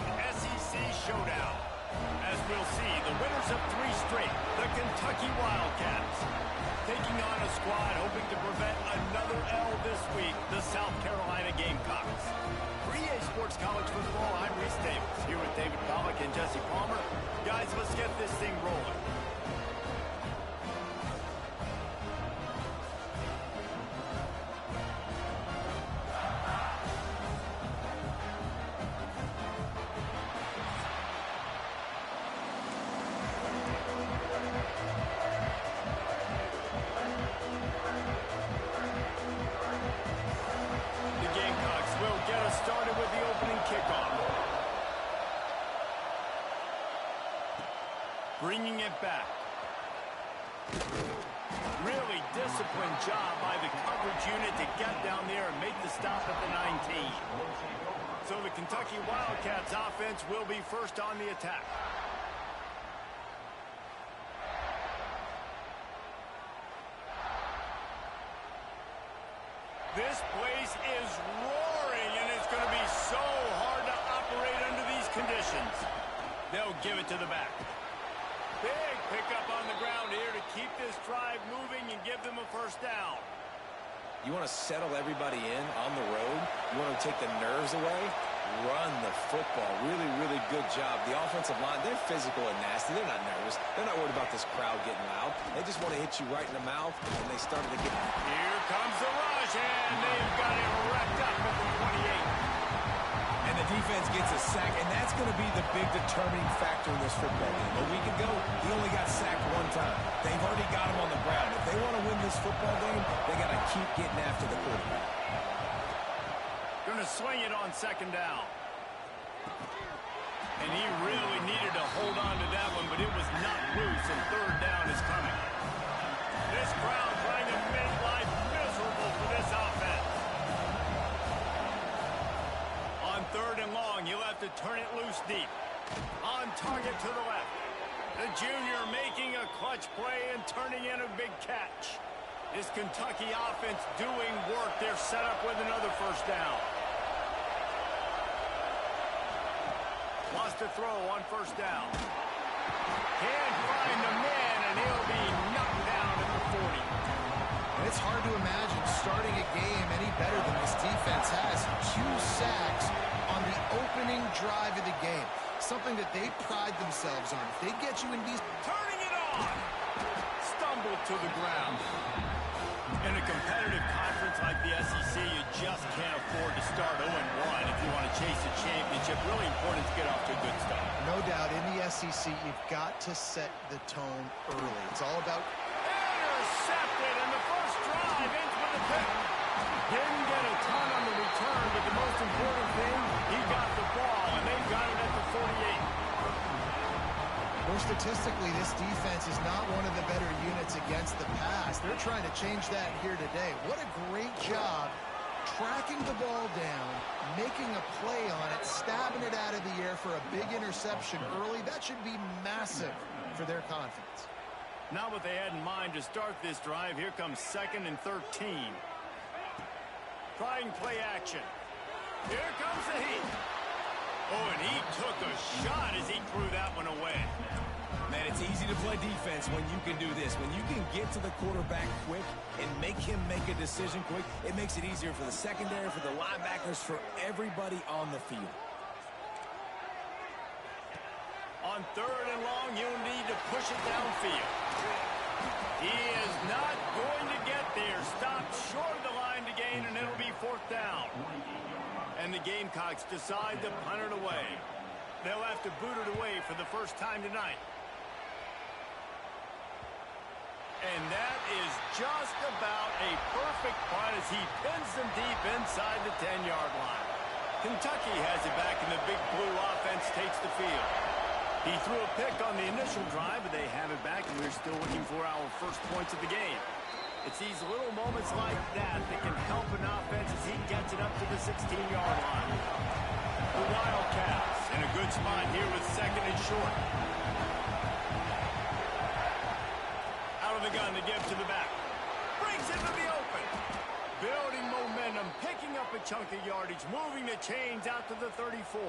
an SEC showdown. As we'll see, the winners of 3 straight, the Kentucky Wildcats, taking on a squad hoping to prevent another L this week, the South Carolina Gamecocks. For EA Sports College Football, I'm Reese Davis, here with David Pollack and Jesse Palmer. Guys, let's get this thing rolling. Started with the opening kickoff. Bringing it back. Really disciplined job by the coverage unit to get down there and make the stop at the 19. So the Kentucky Wildcats offense will be first on the attack. This place is roaring, and it's going to be so hard to operate under these conditions. They'll give it to the back. Big pickup on the ground here to keep this drive moving and give them a first down. You want to settle everybody in on the road? You want to take the nerves away? Run the football. Really, really good job. The offensive line, they're physical and nasty. They're not nervous. They're not worried about this crowd getting loud. They just want to hit you right in the mouth, and they started to get... Here comes the rush, and they've got it wrapped up at the 28. And the defense gets a sack, and that's going to be the big determining factor in this football game. A week ago, he only got sacked 1 time. They've already got him on the ground. If they want to win this football game, they got to keep getting after the quarterback. Going to swing it on 2nd down. And he really needed to hold on to that one, but it was not loose, and 3rd down is coming. This crowd trying to make life miserable for this offense. On 3rd and long, he'll have to turn it loose deep. On target to the left. The junior making a clutch play and turning in a big catch. This Kentucky offense doing work. They're set up with another first down. Lost a throw on 1st down. Can't find the man, and he'll be knocked down at the 40. And it's hard to imagine starting a game any better than this defense has. 2 sacks on the opening drive of the game. Something that they pride themselves on. If they get you in these... Turning it on! Stumbled to the ground. In a competitive conference like the SEC, you just can't afford to start 0-1 if you want to chase a championship. Really important to get off to a good start. No doubt, in the SEC, you've got to set the tone early. It's all about... Intercepted, and the first drive ends with a pick. Didn't get a ton on the return, but the most important thing, he got the ball, and they've got it at the 48. More statistically, this defense is not one of the better units against the pass. They're trying to change that here today. What a great job tracking the ball down, making a play on it, stabbing it out of the air for a big interception early. That should be massive for their confidence. Not what they had in mind to start this drive. Here comes 2nd and 13. Trying play action. Here comes the heat. Oh, and he took a shot as he threw that one away. Man, it's easy to play defense when you can do this. When you can get to the quarterback quick and make him make a decision quick, it makes it easier for the secondary, for the linebackers, for everybody on the field. On 3rd and long, you'll need to push it downfield. He is not going to get there. Stopped short of the line to gain, and it'll be 4th down. And the Gamecocks decide to punt it away. They'll have to boot it away for the first time tonight. And that is just about a perfect punt as he pins them deep inside the 10-yard line. Kentucky has it back, and the big blue offense takes the field. He threw a pick on the initial drive, but they have it back, and we're still looking for our first points of the game. It's these little moments like that that can help an offense as he gets it up to the 16-yard line. The Wildcats in a good spot here with 2nd and short. Out of the gun to give to the back. Brings it to the open. Building momentum, picking up a chunk of yardage, moving the chains out to the 34.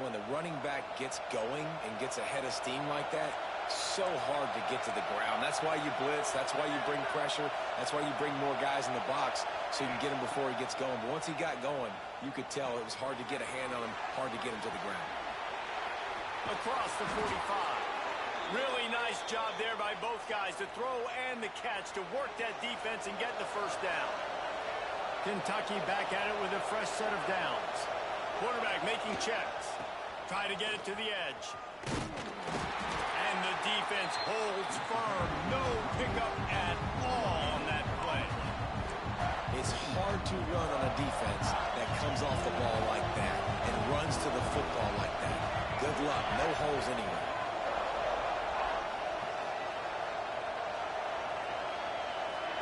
When the running back gets going and gets ahead of steam like that, so hard to get to the ground. That's why you blitz. That's why you bring pressure. That's why you bring more guys in the box so you can get him before he gets going. But once he got going, you could tell it was hard to get a hand on him, hard to get him to the ground. Across the 45. Really nice job there by both guys to throw and the catch to work that defense and get the first down. Kentucky back at it with a fresh set of downs. Quarterback making checks. Try to get it to the edge. And the defense holds firm. No pickup at all on that play. It's hard to run on a defense that comes off the ball like that and runs to the football like that. Good luck. No holes anywhere.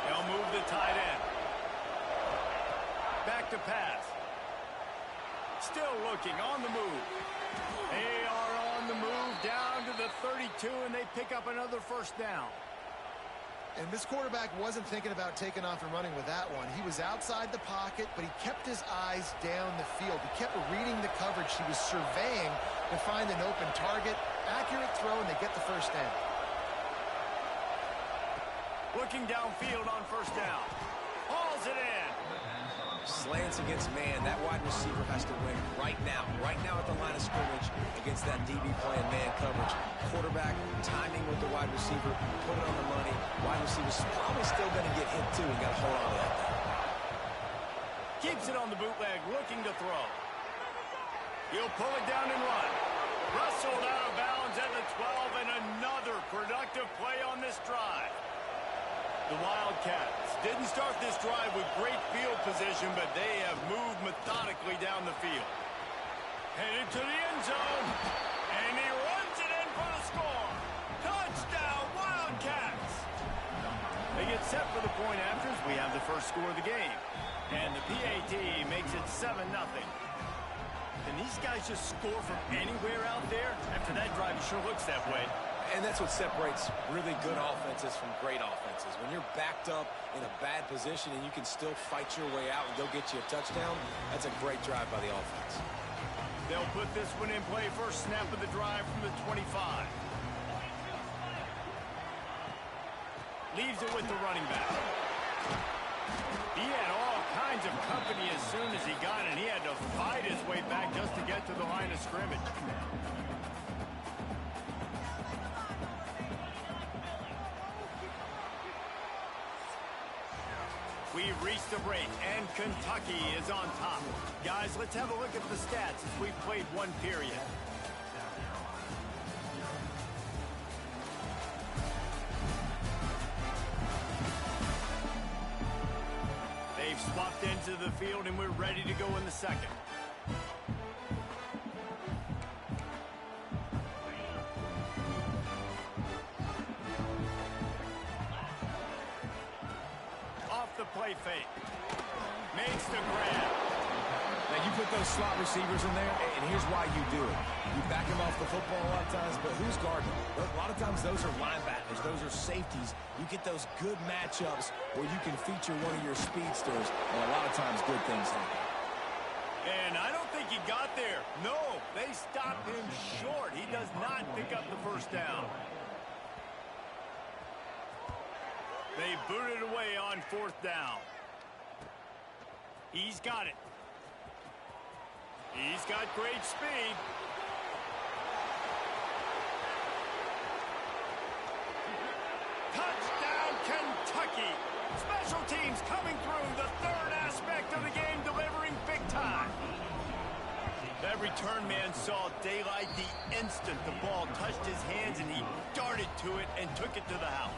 They'll move the tight end. Back to pass. Still looking on the move. They are on the move down to the 32, and they pick up another first down. And this quarterback wasn't thinking about taking off and running with that one. He was outside the pocket, but he kept his eyes down the field. He kept reading the coverage. He was surveying to find an open target. Accurate throw, and they get the first down. Looking downfield on first down. Hauls it in. Slants against man. That wide receiver has to win right now at the line of scrimmage against that DB playing man coverage. Quarterback timing with the wide receiver, put it on the money. Wide receiver's probably still going to get hit too. You got to hold on to that thing. Keeps it on the bootleg, looking to throw. He'll pull it down and run. Wrestled out of bounds at the 12, and another productive play on this drive. The Wildcats didn't start this drive with great field position, but they have moved methodically down the field. Headed to the end zone, and he runs it in for the score. Touchdown, Wildcats! They get set for the point afters. We have the first score of the game, and the PAT makes it 7-0. Can these guys just score from anywhere out there? After that drive, it sure looks that way. And that's what separates really good offenses from great offenses. When you're backed up in a bad position and you can still fight your way out and go get you a touchdown, that's a great drive by the offense. They'll put this one in play. First snap of the drive from the 25. Leaves it with the running back. He had all kinds of company as soon as he got it. He had to fight his way back just to get to the line of scrimmage. We've reached the break, and Kentucky is on top. Guys, let's have a look at the stats as we've played one period. They've swapped into the field, and we're ready to go in the second. Play fake. Makes the grab. Now, you put those slot receivers in there, and here's why you do it. You back them off the football a lot of times, but who's guarding them? A lot of times, those are linebackers. Those are safeties. You get those good matchups where you can feature one of your speedsters, and a lot of times, good things happen. And I don't think he got there. No, they stopped him short. He does not pick up the first down. They boot it away on fourth down. He's got it. He's got great speed. Touchdown, Kentucky. Special teams coming through. The third aspect of the game, delivering big time. That return man saw daylight the instant the ball touched his hands, and he darted to it and took it to the house.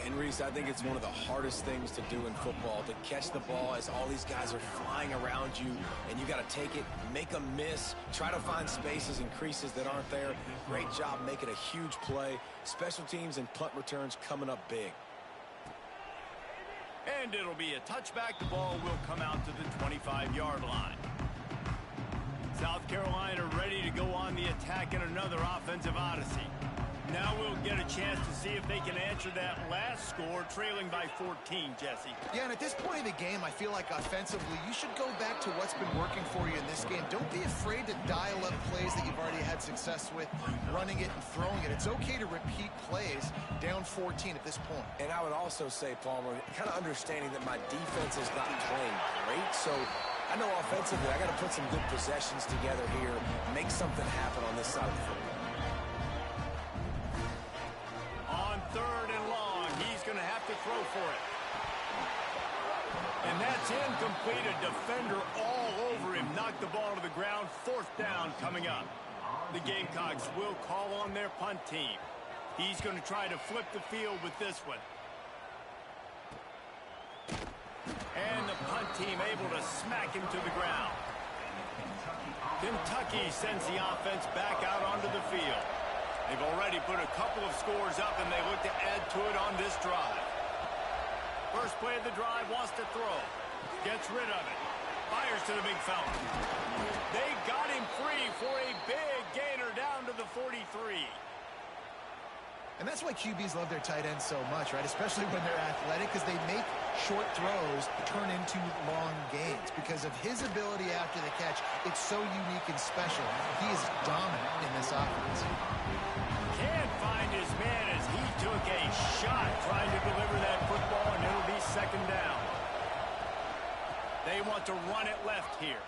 And, Reese, I think it's one of the hardest things to do in football, to catch the ball as all these guys are flying around you, and you got to take it, make them miss, try to find spaces and creases that aren't there. Great job making a huge play. Special teams and punt returns coming up big. And it'll be a touchback. The ball will come out to the 25-yard line. South Carolina ready to go on the attack in another offensive odyssey. Now we'll get a chance to see if they can answer that last score, trailing by 14, Jesse. Yeah, and at this point of the game, I feel like offensively, you should go back to what's been working for you in this game. Don't be afraid to dial up plays that you've already had success with, running it and throwing it. It's okay to repeat plays down 14 at this point. And I would also say, Palmer, kind of understanding that my defense is not playing great, so I know offensively I got to put some good possessions together here, make something happen on this side of the football. On 3rd and long, he's going to have to throw for it. And that's incomplete. A defender all over him. Knocked the ball to the ground. 4th down coming up. The Gamecocks will call on their punt team. He's going to try to flip the field with this one. And the punt team able to smack him to the ground. Kentucky sends the offense back out onto the field. They've already put a couple of scores up, and they look to add to it on this drive. First play of the drive, wants to throw. Gets rid of it. Fires to the big fella. They got him free for a big gainer down to the 43. And that's why QBs love their tight ends so much, right? Especially when they're athletic, because they make short throws turn into long gains. Because of his ability after the catch, it's so unique and special. He is dominant in this offense. Can't find his man as he took a shot trying to deliver that football, and it'll be 2nd down. They want to run it left here,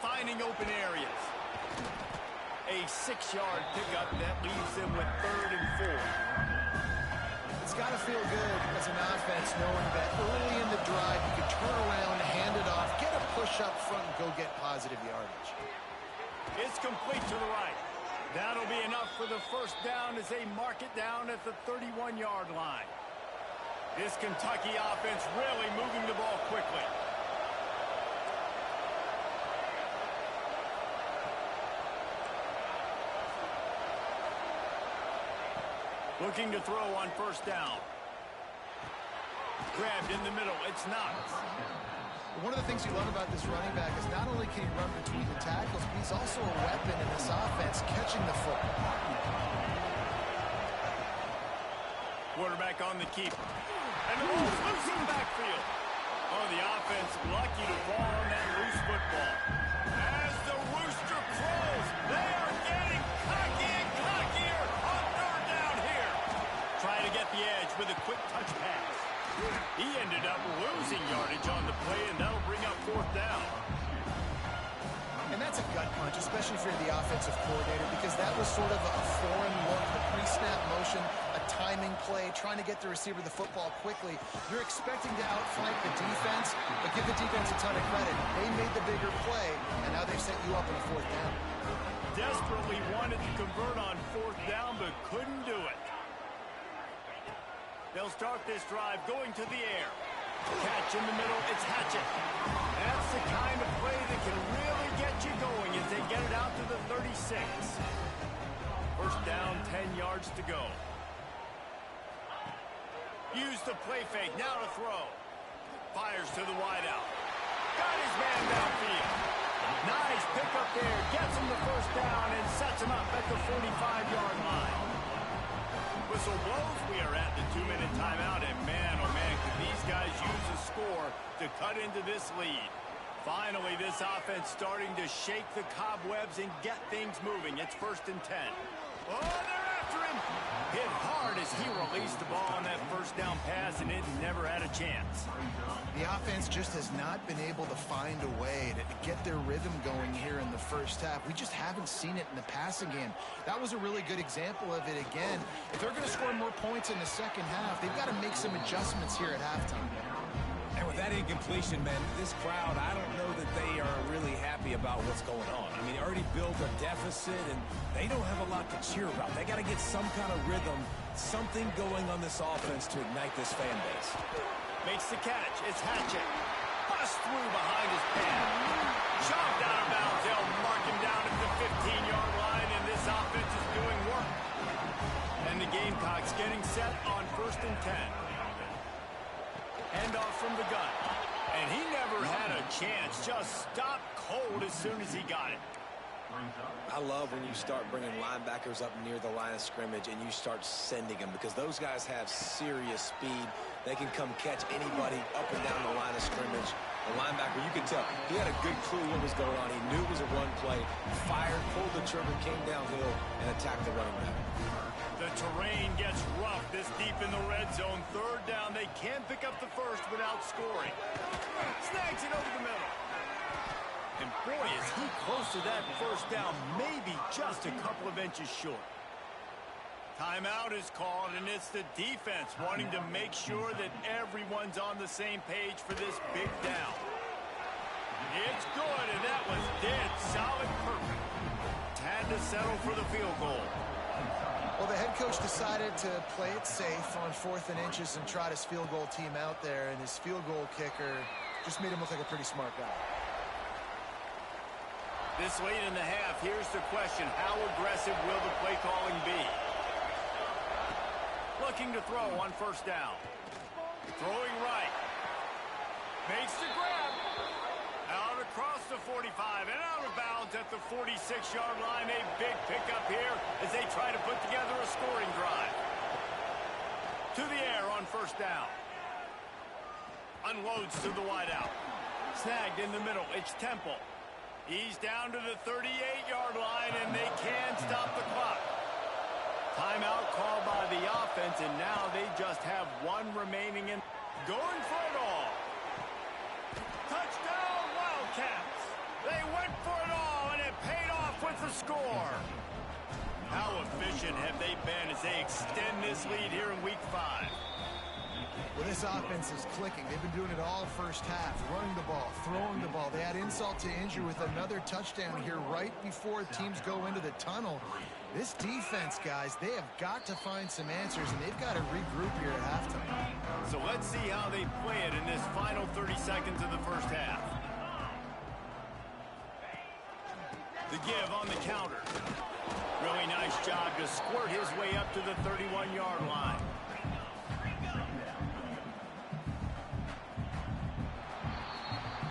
finding open areas. A 6-yard pickup that leaves them with 3rd and 4. It's got to feel good as an offense knowing that early in the drive you can turn around, hand it off, get a push up front, and go get positive yardage. It's complete to the right. That'll be enough for the 1st down as they mark it down at the 31-yard line. This Kentucky offense really moving the ball quickly. Looking to throw on 1st down. Grabbed in the middle. It's Knox. One of the things you love about this running back is not only can he run between the tackles, but he's also a weapon in this offense, catching the football. Quarterback on the keeper. And the ball's loose in the backfield. Oh, the offense lucky to fall on that loose football. As the rooster crows, they are getting cocky and cockier on 3rd down here. Try to get the edge with a quick touch pass. He ended up losing yardage on the play, and that'll bring up 4th down. And that's a gut punch, especially if you're the offensive coordinator, because that was sort of a foreign look, the pre-snap motion, a timing play, trying to get the receiver the football quickly. You're expecting to outflank the defense, but give the defense a ton of credit. They made the bigger play, and now they've set you up on a 4th down. Desperately wanted to convert on 4th down, but couldn't do it. They'll start this drive going to the air. Catch in the middle, it's Hatchett. That's the kind of play that can really get you going as they get it out to the 36. 1st down, 10 yards to go. Use the play fake, now to throw. Fires to the wideout. Got his man downfield. Nice pickup there, gets him the 1st down and sets him up at the 45-yard line. Whistle blows, we are at the 2-minute timeout, and man, oh man, could these guys use a score to cut into this lead. Finally, this offense starting to shake the cobwebs and get things moving. It's 1st and 10. Oh, they're after him! Hit hard as he released the ball on that 1st down pass, and it never had a chance. The offense just has not been able to find a way to get their rhythm going here in the 1st half. We just haven't seen it in the passing game. That was a really good example of it again. If they're going to score more points in the 2nd half, they've got to make some adjustments here at halftime. And with that incompletion, man, this crowd, I don't know that they are really happy about what's going on. I mean, they already built a deficit, and they don't have a lot to cheer about. They got to get some kind of rhythm, something going on this offense to ignite this fan base. Makes the catch. It's Hatchett. Bust through behind his pad. Shoved out of bounds. They'll mark him down at the 15-yard line, and this offense is doing work. And the Gamecocks getting set on 1st and 10. Handoff from the gun. And he never had a chance. Just stopped cold as soon as he got it. I love when you start bringing linebackers up near the line of scrimmage and you start sending them, because those guys have serious speed. They can come catch anybody up and down the line of scrimmage. The linebacker, you can tell, he had a good clue what was going on. He knew it was a run play, fired, pulled the trigger, came downhill, and attacked the running back. The terrain gets rough this deep in the red zone. Third down, they can't pick up the first without scoring. Snags it over the middle. And boy, is he close to that first down, maybe just a couple of inches short. Timeout is called, and it's the defense wanting to make sure that everyone's on the same page for this big down. It's good, and that was dead solid perfect. Had to settle for the field goal. Well, the head coach decided to play it safe on 4th and inches and trot his field goal team out there, and his field goal kicker just made him look like a pretty smart guy. This late in the half, here's the question. How aggressive will the play calling be? Looking to throw on first down. Throwing right. Makes the grab. Out across the 45 and out of bounds at the 46-yard line. A big pickup here as they try to put together a scoring drive. To the air on first down. Unloads to the wideout. Snagged in the middle. It's Temple. He's down to the 38-yard line, and they can stop the clock. Timeout called by the offense, and now they just have one remaining in. Going for it all. Touchdown, Wildcats. They went for it all, and it paid off with the score. How efficient have they been as they extend this lead here in Week 5? Well, this offense is clicking. They've been doing it all first half, running the ball, throwing the ball. They had insult to injury with another touchdown here right before teams go into the tunnel. This defense, guys, they have got to find some answers, and they've got to regroup here at halftime. So let's see how they play it in this final 30 seconds of the first half. The give on the counter. Really nice job to squirt his way up to the 31-yard line.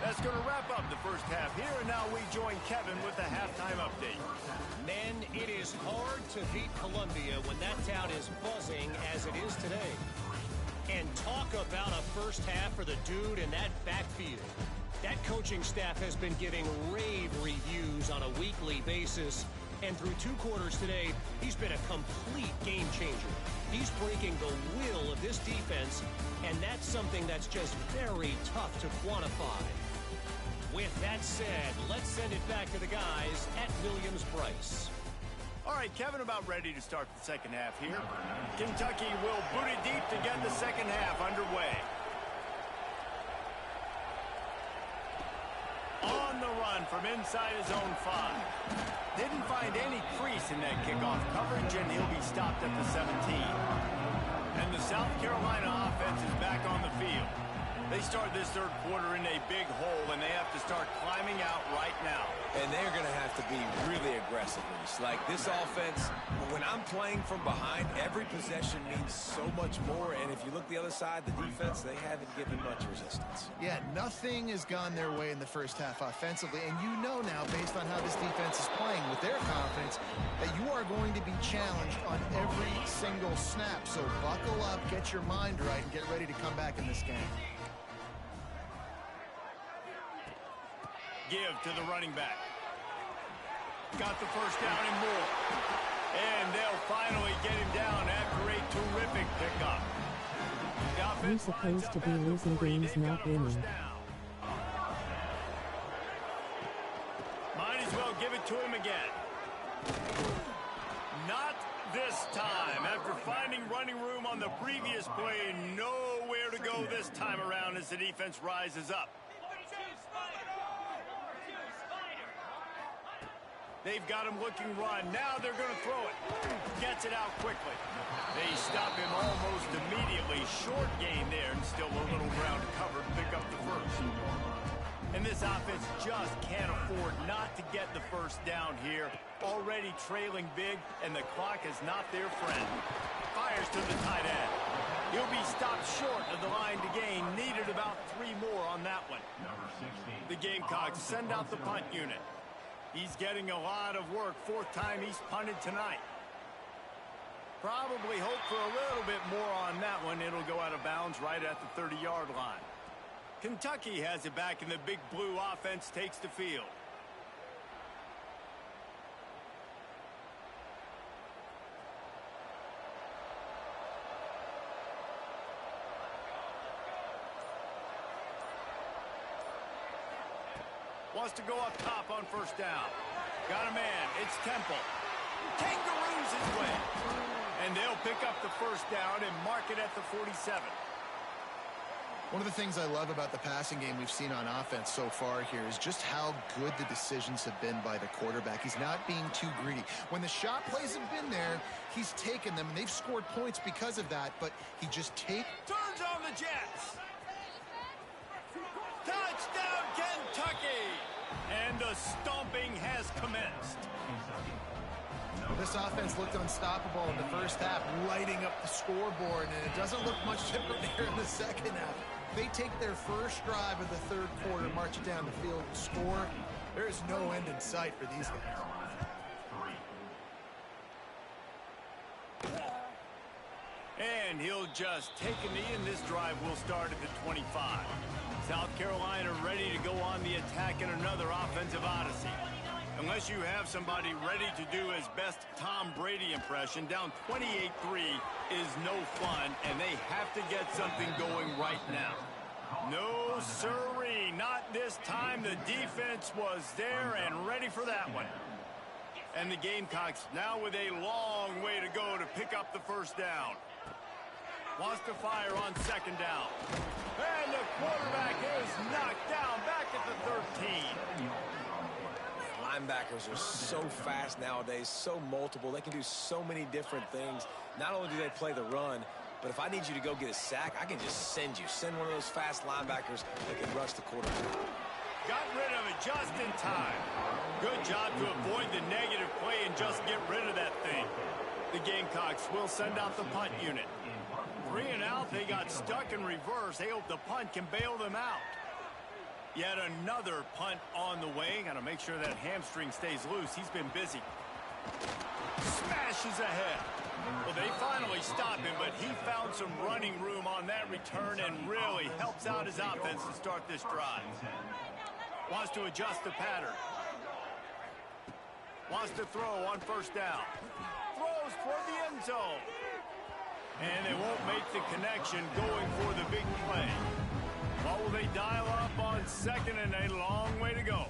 That's going to wrap up the first half here, and now we join Kevin with the halftime update. Men, it is hard to beat Columbia when that town is buzzing as it is today. And talk about a first half for the dude in that backfield. That coaching staff has been giving rave reviews on a weekly basis. And through 2 quarters today, he's been a complete game changer. He's breaking the will of this defense, and that's something that's just very tough to quantify. With that said, let's send it back to the guys at Williams-Brice. All right, Kevin, about ready to start the second half here. Kentucky will boot it deep to get the second half underway. On the run from inside his own 5. Didn't find any crease in that kickoff coverage, and he'll be stopped at the 17. And the South Carolina offense is back on the field. They start this third quarter in a big hole, and they have to start climbing out right now. And they're going to have to be really aggressive. Like this offense, when I'm playing from behind, every possession means so much more. And if you look the other side, the defense, they haven't given much resistance. Yeah, nothing has gone their way in the first half offensively. And you know now, based on how this defense is playing with their confidence, that you are going to be challenged on every single snap. So buckle up, get your mind right, and get ready to come back in this game. Give to the running back. Got the first down and more. And they'll finally get him down after a terrific pickup. We're supposed to be losing games, not winning. Might as well give it to him again. Not this time. After finding running room on the previous play, nowhere to go this time around as the defense rises up. They've got him looking run. Now they're going to throw it. Gets it out quickly. They stop him almost immediately. Short gain there, and still a little ground to cover to pick up the first. And this offense just can't afford not to get the first down here. Already trailing big, and the clock is not their friend. Fires to the tight end. He'll be stopped short of the line to gain. Needed about 3 more on that one. The Gamecocks send out the punt unit. He's getting a lot of work. Fourth time he's punted tonight. Probably hope for a little bit more on that one. It'll go out of bounds right at the 30-yard line. Kentucky has it back, and the big blue offense takes the field. Wants to go up top on first down. Got a man. It's Temple. Kangaroos his way. And they'll pick up the first down and mark it at the 47. One of the things I love about the passing game we've seen on offense so far here is just how good the decisions have been by the quarterback. He's not being too greedy. When the shot plays have been there, he's taken them, and they've scored points because of that, but he just turns on the Jets. Touchdown, Kentucky! And the stomping has commenced. This offense looked unstoppable in the first half, lighting up the scoreboard, and it doesn't look much different here in the second half. They take their first drive of the third quarter, march it down the field, and score. There's no end in sight for these guys. And he'll just take a knee, and this drive will start at the 25. South Carolina ready to go on the attack in another offensive odyssey. Unless you have somebody ready to do his best Tom Brady impression, down 28-3 is no fun, and they have to get something going right now. No sirree, not this time. The defense was there and ready for that one. And the Gamecocks now with a long way to go to pick up the first down. Wants to fire on second down. And the quarterback is knocked down back at the 13. Linebackers are so fast nowadays, so multiple. They can do so many different things. Not only do they play the run, but if I need you to go get a sack, I can just send you. Send one of those fast linebackers that can rush the quarterback. Got rid of it just in time. Good job to avoid the negative play and just get rid of that thing. The Gamecocks will send out the punt unit. 3 and out, they got stuck in reverse. They hope the punt can bail them out. Yet another punt on the way. Got to make sure that hamstring stays loose. He's been busy. Smashes ahead. Well, they finally stop him, but he found some running room on that return and really helps out his offense to start this drive. Wants to adjust the pattern. Wants to throw on first down. Throws toward the end zone. And they won't make the connection going for the big play. What will they dial up on second, and a long way to go?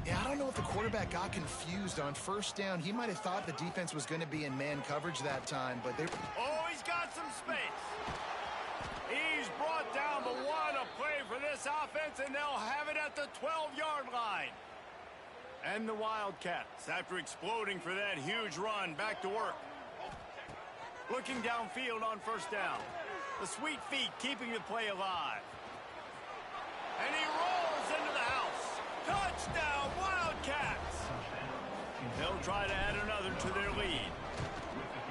Yeah, I don't know if the quarterback got confused on first down. He might have thought the defense was going to be in man coverage that time, but they... Oh, he's got some space. He's brought down, but what a play for this offense, and they'll have it at the 12-yard line. And the Wildcats, after exploding for that huge run, back to work. Looking downfield on first down. The sweet feet keeping the play alive. And he rolls into the house. Touchdown, Wildcats! They'll try to add another to their lead.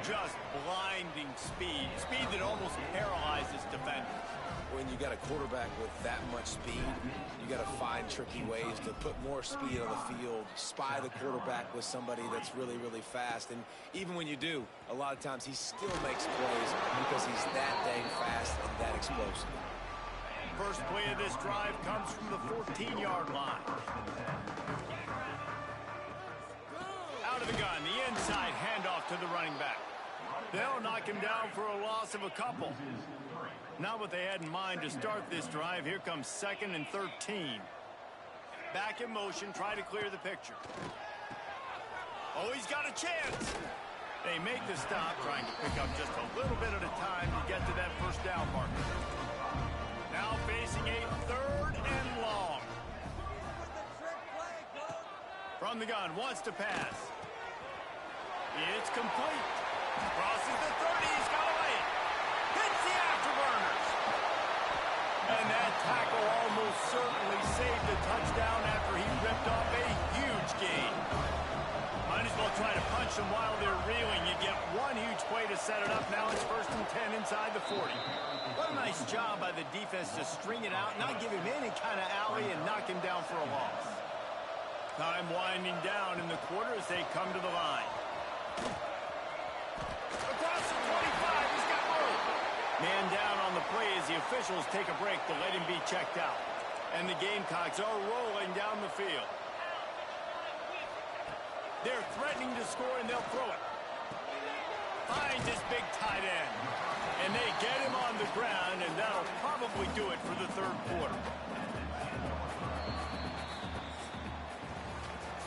Just blinding speed. Speed that almost paralyzes defenders. When you got a quarterback with that much speed, you got to find tricky ways to put more speed on the field, spy the quarterback with somebody that's really, really fast. And even when you do, a lot of times he still makes plays because he's that dang fast and that explosive. First play of this drive comes from the 14-yard line. Out of the gun, the inside handoff to the running back. They'll knock him down for a loss of a couple. Not what they had in mind to start this drive. Here comes 2nd and 13. Back in motion, try to clear the picture. Oh, he's got a chance. They make the stop, trying to pick up just a little bit at a time to get to that first down marker. Now facing a 3rd and long. From the gun, wants to pass. It's complete. Crosses the 30, he's got away. Hits the afterburners. And that tackle almost certainly saved the touchdown after he ripped off a huge gain. Might as well try to punch them while they're reeling. You get one huge play to set it up. Now it's 1st and 10 inside the 40. What a nice job by the defense to string it out, not give him any kind of alley, and knock him down for a loss. Time winding down in the quarter as they come to the line. Across the 25, he's got room. Man down on the play as the officials take a break to let him be checked out. And the Gamecocks are rolling down the field. They're threatening to score, and they'll throw it. Finds his big tight end. And they get him on the ground, and that'll probably do it for the third quarter.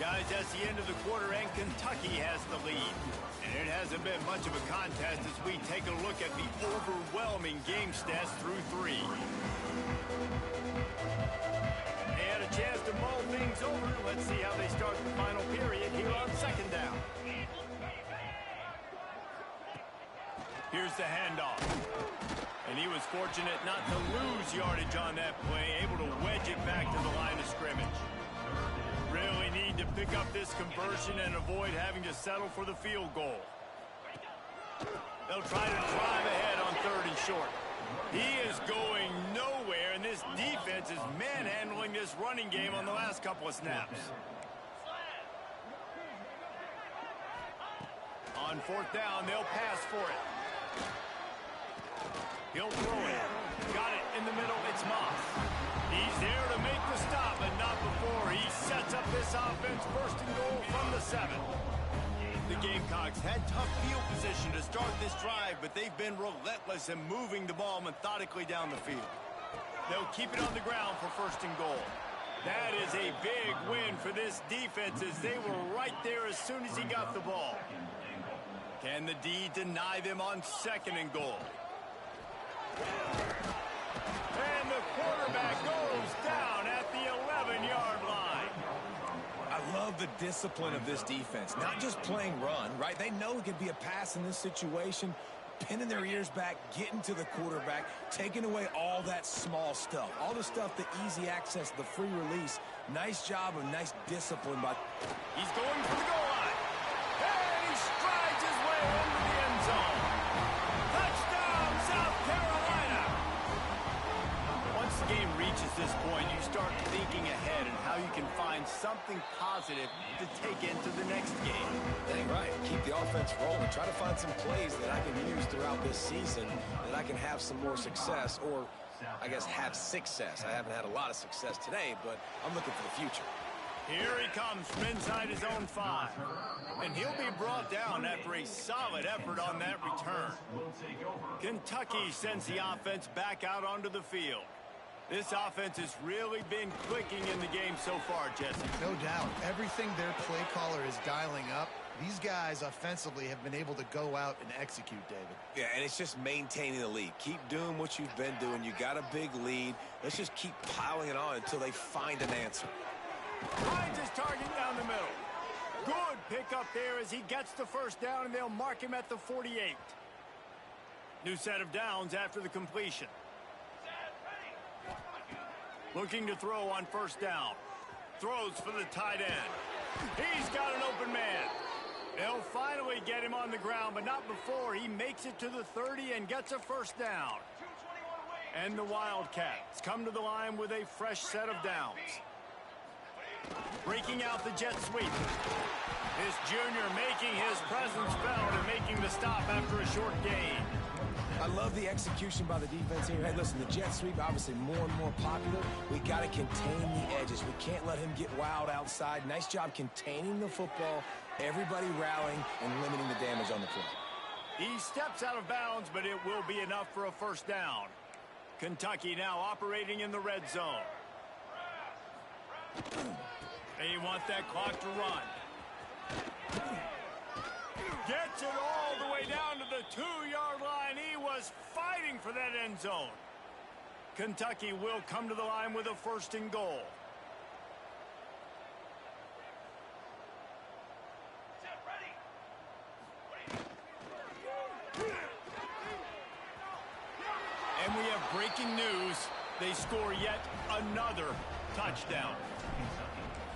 Guys, that's the end of the quarter, and Kentucky has the lead. And it hasn't been much of a contest as we take a look at the overwhelming game stats through 3. They had a chance to mull things over. Let's see how they start the final period here on second down. Here's the handoff. And he was fortunate not to lose yardage on that play, able to wedge it back to the line of scrimmage. Really need to pick up this conversion and avoid having to settle for the field goal. They'll try to drive ahead on 3rd and short. He is going nowhere, and this defense is manhandling this running game on the last couple of snaps. On 4th down, they'll pass for it. He'll throw it. Got it in the middle. It's Moss. He's there to make the stop, but not before he sets up this offense 1st and goal from the 7. The Gamecocks had tough field position to start this drive, but they've been relentless in moving the ball methodically down the field. They'll keep it on the ground for 1st and goal. That is a big win for this defense as they were right there as soon as he got the ball. Can the D deny them on 2nd and goal? And the quarterback goes down at the 11-yard line. I love the discipline of this defense. Not just playing run, right? They know it could be a pass in this situation, pinning their ears back, getting to the quarterback, taking away all that small stuff. All the stuff, the easy access, the free release. Nice job of nice discipline by... He's going for the goal line. And he strides his way into the end zone. Touchdown, South Carolina. Once the game reaches this point, you start thinking ahead and how you can find something positive to take into the next game. Dang right. Keep the offense rolling. Try to find some plays that I can use throughout this season that I can have some more success, or I guess have success. I haven't had a lot of success today, but I'm looking for the future. Here he comes from inside his own 5. And he'll be brought down after a solid effort on that return. Kentucky sends the offense back out onto the field. This offense has really been clicking in the game so far, Jesse. No doubt. Everything their play caller is dialing up, these guys offensively have been able to go out and execute, David. Yeah, and it's just maintaining the lead. Keep doing what you've been doing. You got a big lead. Let's just keep piling it on until they find an answer. Finds his target down the middle. Good pickup there as he gets the 1st down, and they'll mark him at the 48. New set of downs after the completion. Looking to throw on 1st down. Throws for the tight end. He's got an open man. They'll finally get him on the ground, but not before he makes it to the 30 and gets a 1st down. And the Wildcats come to the line with a fresh set of downs. Breaking out the jet sweep. This junior making his presence felt and making the stop after a short gain. I love the execution by the defense here. Hey, listen, the jet sweep obviously more and more popular. We got to contain the edges. We can't let him get wild outside. Nice job containing the football, everybody rallying and limiting the damage on the play. He steps out of bounds, but it will be enough for a 1st down. Kentucky now operating in the red zone. They want that clock to run. Gets it all the way down to the 2-yard line. He was fighting for that end zone. Kentucky will come to the line with a 1st and goal. And we have breaking news. They score yet another touchdown.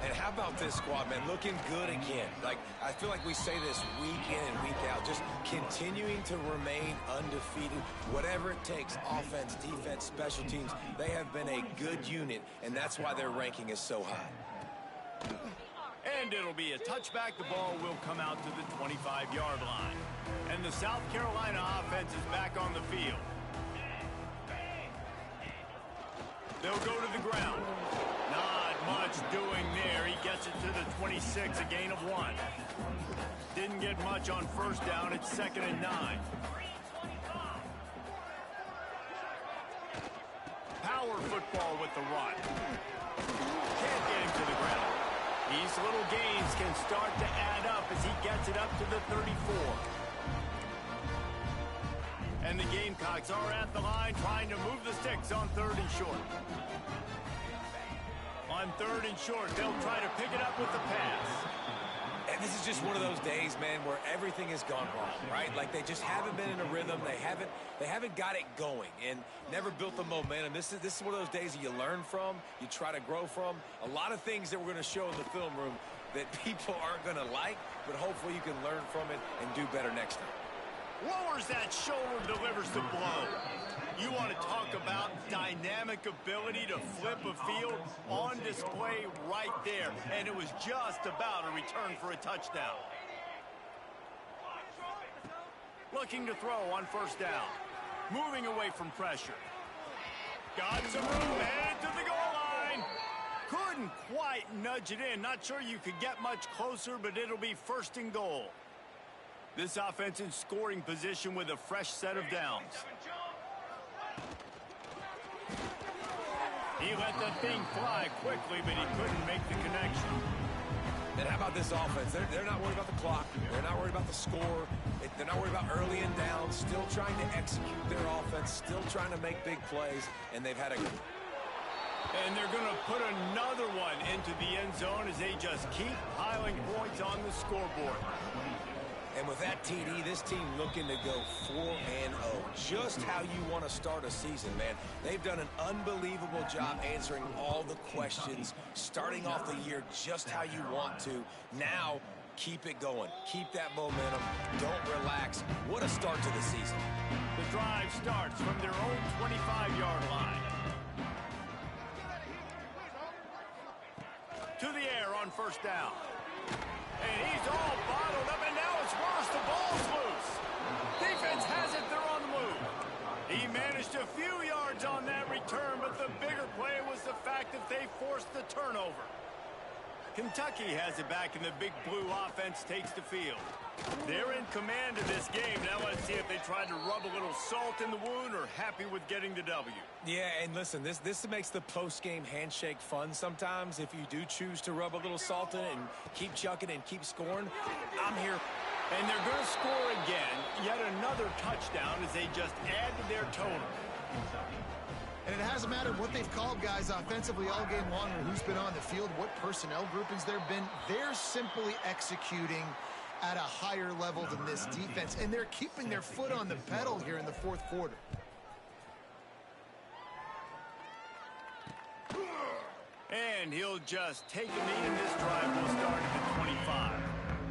And how about this squad, man? Looking good again. Like, I feel like we say this week in and week out. Just continuing to remain undefeated. Whatever it takes, offense, defense, special teams. They have been a good unit, and that's why their ranking is so high. And it'll be a touchback. The ball will come out to the 25-yard line. And the South Carolina offense is back on the field. They'll go to the ground. Not much doing there. He gets it to the 26, a gain of 1. Didn't get much on first down. It's 2nd and 9. Power football with the run. Can't get him to the ground. These little gains can start to add up as he gets it up to the 34. And the Gamecocks are at the line trying to move the sticks on 3rd and short. On 3rd and short, they'll try to pick it up with the pass. And this is just one of those days, man, where everything has gone wrong, right? Like they just haven't been in a rhythm. They haven't got it going and never built the momentum. This is one of those days that you learn from, you try to grow from. A lot of things that we're going to show in the film room that people aren't going to like, but hopefully you can learn from it and do better next time. Lowers that shoulder, delivers the blow. You want to talk about dynamic ability to flip a field on display right there. And it was just about a return for a touchdown. Looking to throw on 1st down. Moving away from pressure. Got some room, headed to the goal line. Couldn't quite nudge it in. Not sure you could get much closer, but it'll be 1st and goal. This offense in scoring position with a fresh set of downs. He let the thing fly quickly, but he couldn't make the connection. And how about this offense? They're not worried about the clock. They're not worried about the score. They're not worried about early and down. Still trying to execute their offense. Still trying to make big plays. And they've had a... And they're going to put another one into the end zone as they just keep piling points on the scoreboard. And with that TD, this team looking to go 4-0. Just how you want to start a season, man. They've done an unbelievable job answering all the questions, starting off the year just how you want to. Now, keep it going. Keep that momentum. Don't relax. What a start to the season. The drive starts from their own 25-yard line. To the air on 1st down. And he's all bottled up, and now it's worse. The ball's loose. Defense has it. They're on the move. He managed a few yards on that return, but the bigger play was the fact that they forced the turnover. Kentucky has it back, and the Big Blue offense takes the field. They're in command of this game. Now let's see if they tried to rub a little salt in the wound or happy with getting the W. Yeah, and listen, this makes the post-game handshake fun sometimes. If you do choose to rub a little salt in it and keep chucking and keep scoring, I'm here. And they're going to score again, yet another touchdown as they just add to their total. And it hasn't mattered what they've called guys offensively all game long or who's been on the field, what personnel groupings there have been. They're simply executing at a higher level than this defense, and they're keeping their foot on the pedal here in the 4th quarter. And he'll just take a knee, and this drive will start at the 25.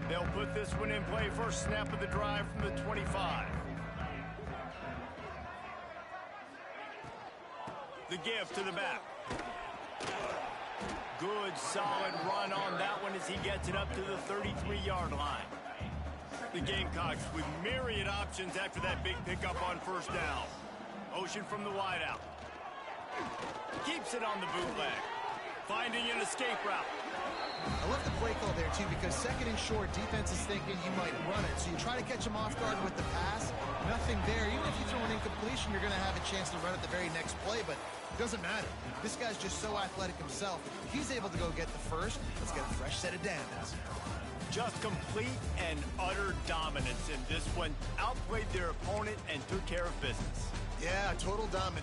They'll put this one in play. First snap of the drive from the 25. The give to the back. Good, solid run on that one as he gets it up to the 33-yard line. The Gamecocks with myriad options after that big pickup on 1st down. Ocean from the wideout. Keeps it on the bootleg. Finding an escape route. I love the play call there, too, because 2nd and short, defense is thinking you might run it. So you try to catch him off guard with the pass. Nothing there. Even if you throw an incompletion, you're going to have a chance to run at the very next play, but it doesn't matter. This guy's just so athletic himself. He's able to go get the first. Let's get a fresh set of downs. Just complete and utter dominance in this one. Outplayed their opponent and took care of business. Yeah, total domination.